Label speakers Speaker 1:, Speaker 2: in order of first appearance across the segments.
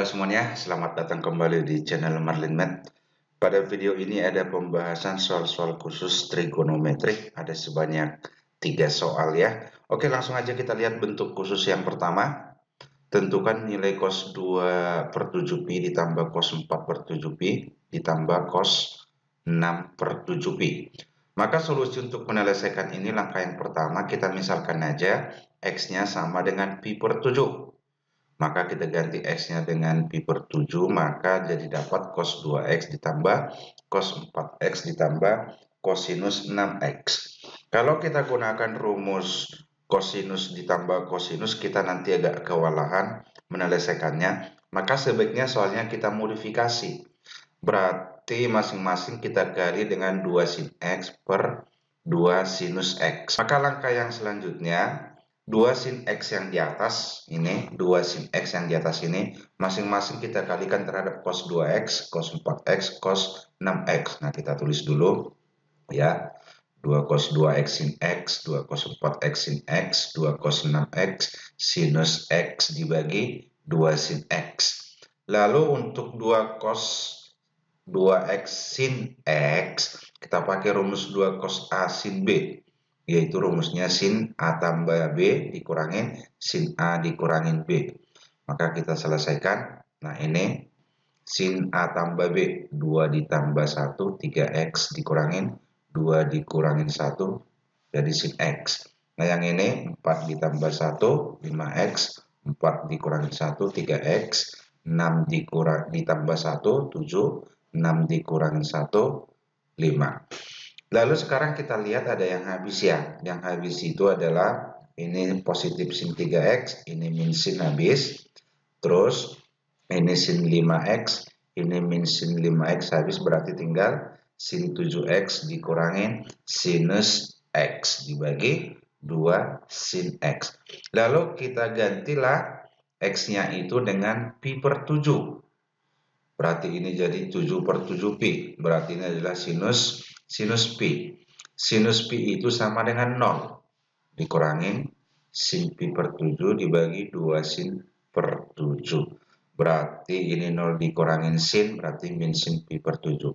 Speaker 1: semuanya, selamat datang kembali di channel Marlin Math. Pada video ini ada pembahasan soal-soal khusus trigonometrik, ada sebanyak 3 soal ya. Oke, langsung aja kita lihat bentuk khusus yang pertama. Tentukan nilai cos 2 per 7pi ditambah cos 4 per 7pi ditambah cos 6 per 7pi. Maka solusi untuk menyelesaikan ini langkah yang pertama kita misalkan aja X-nya sama dengan pi per 7. Maka kita ganti X-nya dengan pi per 7, maka jadi dapat cos 2X ditambah cos 4X ditambah cosinus 6X. Kalau kita gunakan rumus cosinus ditambah cosinus, kita nanti agak kewalahan menyelesaikannya. Maka sebaiknya soalnya kita modifikasi. Berarti masing-masing kita kali dengan 2 sin X per 2 sinus X. Maka langkah yang selanjutnya, 2 sin X yang di atas ini, 2 sin X yang di atas ini, masing-masing kita kalikan terhadap cos 2X, cos 4X, cos 6X. Nah, kita tulis dulu ya. 2 cos 2X sin X, 2 cos 4X sin X, 2 cos 6X sinus X dibagi 2 sin X. Lalu untuk 2 cos 2X sin X, kita pakai rumus 2 cos A sin B, yaitu rumusnya sin A tambah B dikurangin sin A dikurangin B. Maka kita selesaikan. Nah, ini sin A tambah B, 2 ditambah 1, 3X dikurangin 2 dikurangin 1, jadi sin X. Nah, yang ini 4 ditambah 1, 5X, 4 dikurangin 1, 3X, 6 ditambah 1, 7, 6 dikurangin 1, 5. Lalu sekarang kita lihat ada yang habis ya. Yang habis itu adalah ini positif sin 3X, ini min sin habis. Terus ini sin 5X, ini min sin 5X habis, berarti tinggal sin 7X dikurangin sinus X dibagi 2 sin X. Lalu kita gantilah X-nya itu dengan pi per 7. Berarti ini jadi 7 per 7pi. Berarti ini adalah sinus pi. Sinus pi itu sama dengan 0. Dikurangin sin pi per 7 dibagi 2 sin per 7. Berarti ini 0 dikurangin sin, berarti min sin pi per 7.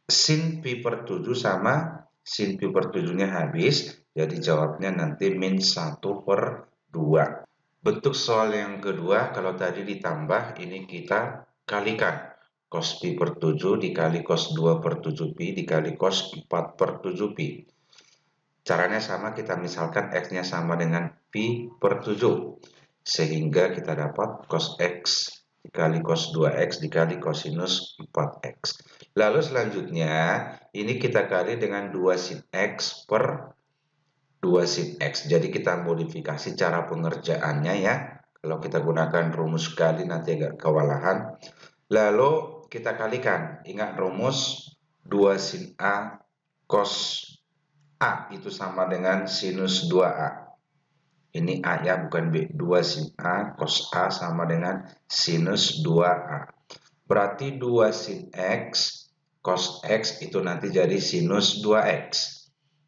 Speaker 1: Sin pi per 7 sama sin pi per 7-nya habis. Jadi jawabnya nanti min 1 per 2. Bentuk soal yang kedua, kalau tadi ditambah, ini kita kalikan. Cos pi per 7 dikali cos 2 per 7pi dikali cos 4 per 7pi. Caranya sama, kita misalkan X-nya sama dengan pi per 7. Sehingga kita dapat cos X dikali cos 2X dikali cosinus 4X. Lalu selanjutnya, ini kita kali dengan 2 sin X per 2 sin X. Jadi kita modifikasi cara pengerjaannya ya. Kalau kita gunakan rumus kali nanti agak kewalahan. Lalu kita kalikan, ingat rumus 2 sin A cos A itu sama dengan sinus 2A. Ini A ya, bukan B. 2 sin A cos A sama dengan sinus 2A. Berarti 2 sin X cos X itu nanti jadi sinus 2X.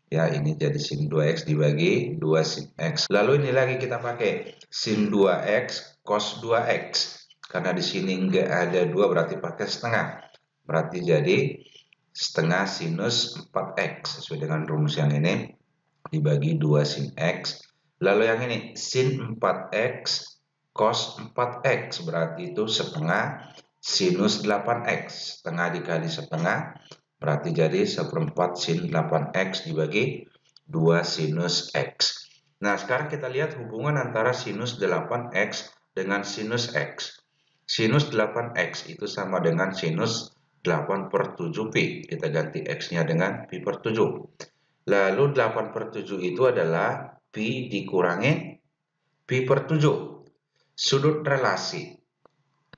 Speaker 1: Ya, ini jadi sin 2X dibagi 2 sin X. Lalu ini lagi kita pakai sin 2X cos 2X. Karena di sini nggak ada 2, berarti pakai setengah. Berarti jadi setengah sinus 4X. Sesuai dengan rumus yang ini. Dibagi 2 sin X. Lalu yang ini sin 4X cos 4X. Berarti itu setengah sinus 8X. Setengah dikali setengah. Berarti jadi 1/4 sin 8X dibagi 2 sinus X. Nah, sekarang kita lihat hubungan antara sinus 8X dengan sinus X. Sinus 8X itu sama dengan sinus 8 per 7pi. Kita ganti X-nya dengan pi per 7. Lalu 8 per 7 itu adalah pi dikurangin pi per 7. Sudut relasi.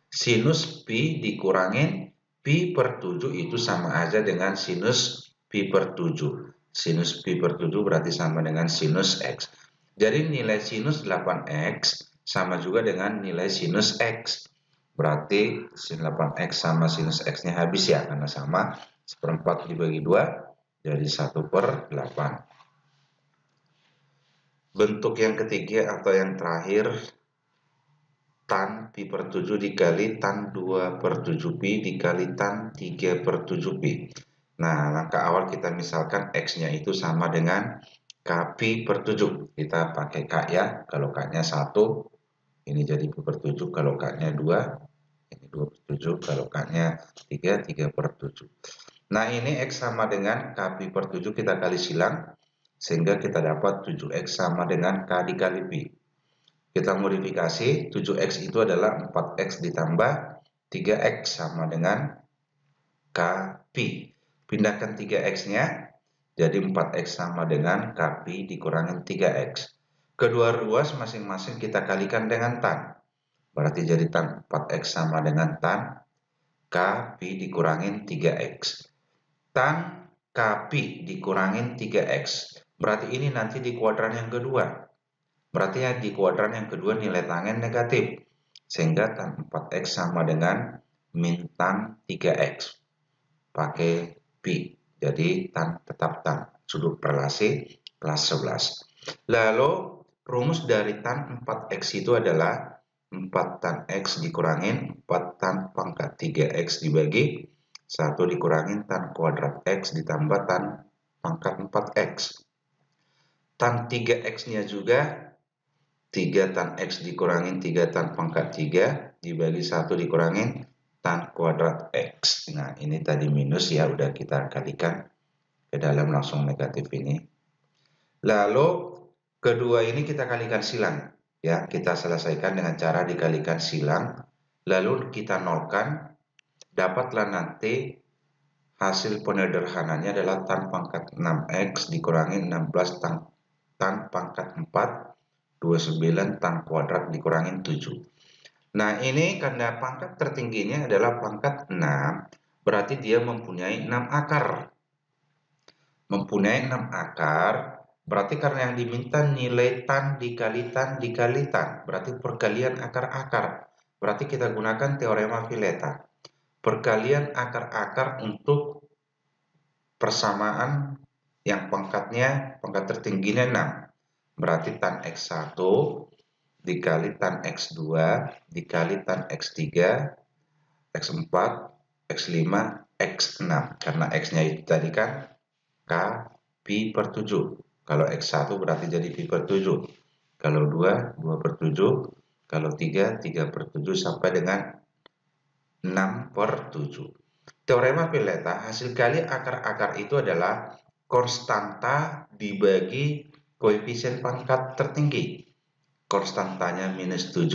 Speaker 1: Sinus pi dikurangin pi per 7 itu sama aja dengan sinus pi per 7. Sinus pi per 7 berarti sama dengan sinus X. Jadi nilai sinus 8X sama juga dengan nilai sinus X. Berarti sin 8X sama sinus X-nya habis ya, karena sama. 1/4 dibagi 2, jadi 1/8. Bentuk yang ketiga atau yang terakhir, tan pi per 7 dikali tan 2 per 7 pi dikali tan 3 per 7 pi. Nah, langkah awal kita misalkan X-nya itu sama dengan K pi per 7. Kita pakai K ya, kalau K-nya 1, ini jadi pi per 7, kalau K-nya 2, ini 2 per 7, kalau K-nya 3, 3 per 7. Nah, ini X sama dengan K pi per 7 kita kali silang, sehingga kita dapat 7X sama dengan K dikali pi. Kita modifikasi, 7X itu adalah 4X ditambah 3X sama dengan K pi. Pindahkan 3X-nya, jadi 4X sama dengan K pi dikurangin 3X. Kedua ruas masing-masing kita kalikan dengan tan. Berarti jadi tan 4X sama dengan tan K pi dikurangin 3X. Tan K pi dikurangin 3X. Berarti ini nanti di kuadran yang kedua. Berarti ya di kuadran yang kedua nilai tangen negatif. Sehingga tan 4X sama dengan min tan 3X. Pakai pi. Jadi tan tetap tan. Sudut relasi plus 11. Lalu rumus dari tan 4X itu adalah 4 tan X dikurangin 4 tan pangkat 3X dibagi 1 dikurangin tan kuadrat X ditambah tan pangkat 4X. Tan 3X-nya juga 3 tan X dikurangin 3 tan pangkat 3 dibagi 1 dikurangin tan kuadrat X. Nah, ini tadi minus ya, udah kita kalikan ke dalam langsung negatif ini. Lalu kedua ini kita kalikan silang. Ya, kita selesaikan dengan cara dikalikan silang. Lalu kita nolkan. Dapatlah nanti hasil penyederhananya adalah tan pangkat 6X dikurangi 16 tan pangkat 4, 29 tan kuadrat dikurangi 7. Nah, ini karena pangkat tertingginya adalah pangkat 6, berarti dia mempunyai 6 akar. Mempunyai 6 akar, berarti karena yang diminta nilai tan dikali tan dikali tan, berarti perkalian akar-akar. Berarti kita gunakan teorema Fileta. Perkalian akar-akar untuk persamaan yang pangkat tertingginya 6. Berarti tan X1 dikali tan X2 dikali tan X3, X4, X5, X6. Karena X-nya itu tadi kan K pi per 7. Kalau X1 berarti jadi pi per 7. Kalau 2, 2 per 7. Kalau 3, 3 per 7 sampai dengan 6 per 7. Teorema Fileta, hasil kali akar-akar itu adalah konstanta dibagi koefisien pangkat tertinggi. Konstantanya minus 7,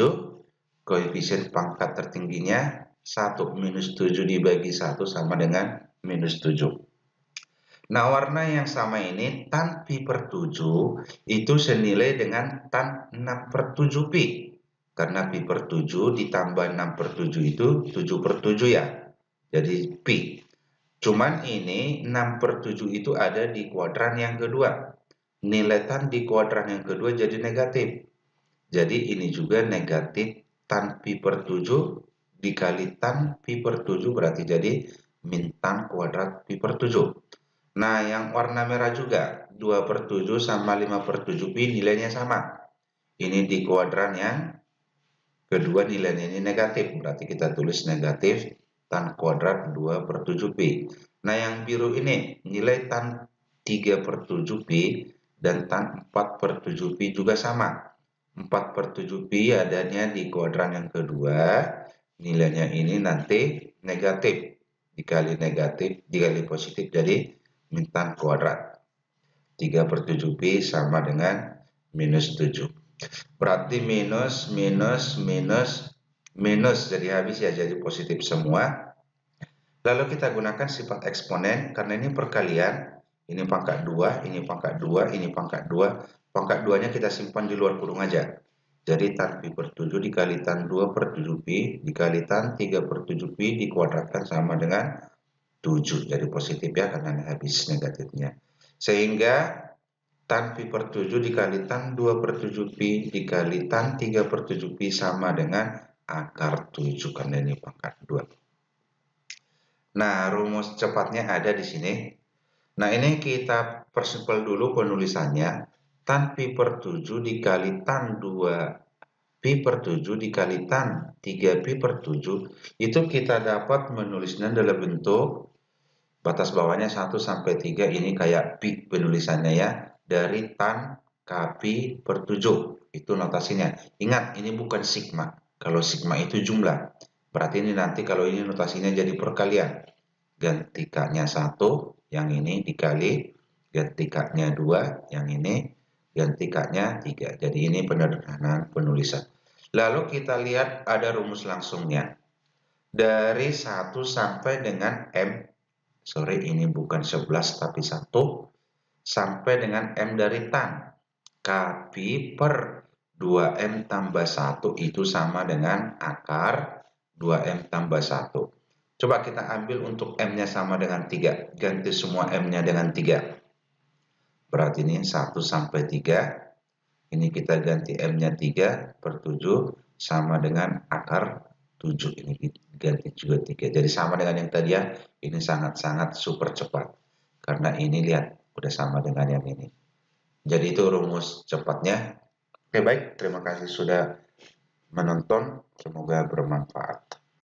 Speaker 1: koefisien pangkat tertingginya 1. Minus 7 dibagi 1 sama dengan minus 7. Nah, warna yang sama ini tan pi per 7 itu senilai dengan tan 6 per 7 pi. Karena pi per 7 ditambah 6 per 7 itu 7 per 7 ya. Jadi pi. Cuman ini 6 per 7 itu ada di kuadran yang kedua. Nilai tan di kuadran yang kedua jadi negatif. Jadi ini juga negatif tan pi per 7 dikali tan pi per 7 berarti jadi min tan kuadrat pi per 7. Nah, yang warna merah juga 2 per 7 sama 5 per 7 pi nilainya sama. Ini di kuadran yang kedua nilainya ini negatif. Berarti kita tulis negatif tan kuadrat 2 per 7 pi. Nah, yang biru ini nilai tan 3 per 7 pi dan tan 4 per 7 pi juga sama. 4 per 7 pi adanya di kuadran yang kedua. Nilainya ini nanti negatif. Dikali negatif, dikali positif jadi min tan kuadrat. 3 per 7 pi sama dengan minus 7. Berarti minus, minus, minus, minus. Jadi habis ya, jadi positif semua. Lalu kita gunakan sifat eksponen. Karena ini perkalian. Ini pangkat 2, ini pangkat 2, ini pangkat 2. Pangkat 2-nya kita simpan di luar kurung aja. Jadi tan pi per 7 dikali tan 2 per 7 pi dikali tan 3 per 7 pi dikuadratkan sama dengan 7. Jadi positif ya karena habis negatifnya. Sehingga tan pi per 7 dikali tan 2 per 7 pi dikali tan 3 per 7 pi sama dengan akar 7 karena ini pangkat 2. Nah, rumus cepatnya ada di sini. Nah, ini kita persimpel dulu penulisannya. Tan pi per 7 dikali tan 2 Pi per 7 dikali tan 3 Pi per 7, itu kita dapat menulisnya dalam bentuk batas bawahnya 1 sampai 3, ini kayak Pi penulisannya ya, dari tan Kpi per 7, itu notasinya. Ingat, ini bukan sigma. Kalau sigma itu jumlah. Berarti ini nanti kalau ini notasinya jadi perkalian. Ganti K-nya 1, yang ini dikali, ganti K-nya 2, yang ini, ganti K-nya 3. Jadi ini penyederhanaan penulisan. Lalu kita lihat ada rumus langsungnya. Dari 1 sampai dengan M, sorry ini bukan 11 tapi 1, sampai dengan M dari tan. Kpi per 2M tambah 1 itu sama dengan akar 2M tambah 1. Coba kita ambil untuk M-nya sama dengan 3. Ganti semua M-nya dengan 3. Berarti ini 1 sampai 3. Ini kita ganti M-nya 3 per 7 sama dengan akar 7. Ini ganti juga 3. Jadi sama dengan yang tadi ya. Ini sangat-sangat super cepat. Karena ini lihat, udah sama dengan yang ini. Jadi itu rumus cepatnya. Oke, baik. Terima kasih sudah menonton. Semoga bermanfaat.